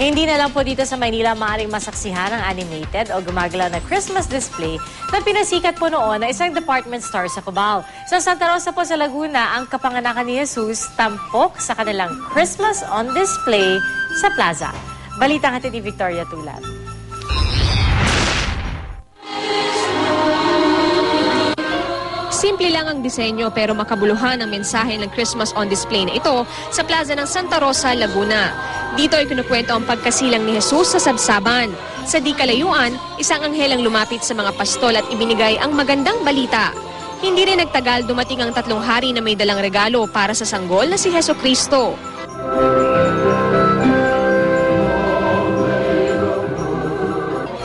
Hindi na lang po dito sa Maynila maaaring masaksihan ang animated o gumagalaw na Christmas display na pinasikat po noon na isang department store sa Cubao. Sa Santa Rosa po sa Laguna, ang kapanganakan ni Jesus tampok sa kanilang Christmas on display sa plaza. Balita natin ni Victoria Tulad. Simple lang ang disenyo pero makabuluhan ang mensahe ng Christmas on display na ito sa plaza ng Santa Rosa, Laguna. Dito ay kinukwento ang pagkasilang ni Jesus sa sabsaban. Sa di kalayuan, isang anghel ang lumapit sa mga pastol at ibinigay ang magandang balita. Hindi rin nagtagal dumating ang 3 hari na may dalang regalo para sa sanggol na si Jesucristo.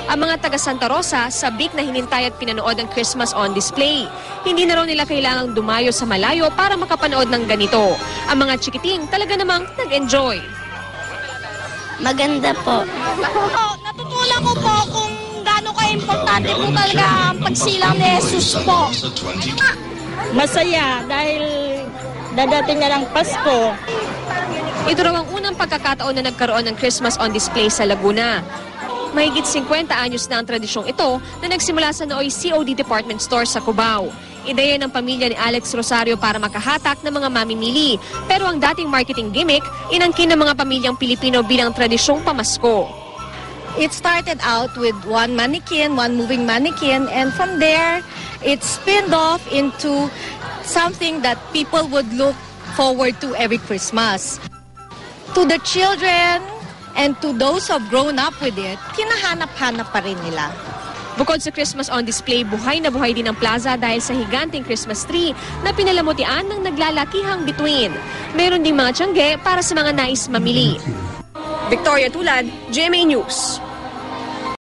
Ang mga taga Santa Rosa, sabik na hinintay at pinanood ang Christmas on display. Hindi na raw nila kailangang dumayo sa malayo para makapanood ng ganito. Ang mga chikiting talaga namang nag-enjoy. Maganda po. Natutunan ko po kung gaano ka-importante po talaga ang pagsilang ni Jesus po. Masaya dahil dadating na ng Pasko. Ito raw ang unang pagkakataon na nagkaroon ng Christmas on display sa Laguna. Mahigit 50 anyos na ang tradisyong ito na nagsimula sa nooy COD Department Store sa Cubao. Ideya ng pamilya ni Alex Rosario para makahatak ng mga mamimili. Pero ang dating marketing gimmick, inangkin ng mga pamilyang Pilipino bilang tradisyong pamasko. It started out with one mannequin, one moving mannequin, and from there, it spinned off into something that people would look forward to every Christmas. To the children and to those who have grown up with it, kinahanap-hanap pa rin nila. Bukod sa Christmas on display, buhay na buhay din ang plaza dahil sa higanting Christmas tree na pinalamutian ng naglalakihang bituin. Meron ding mga tiyangge para sa mga nais mamili. Victoria Tulad, GMA News.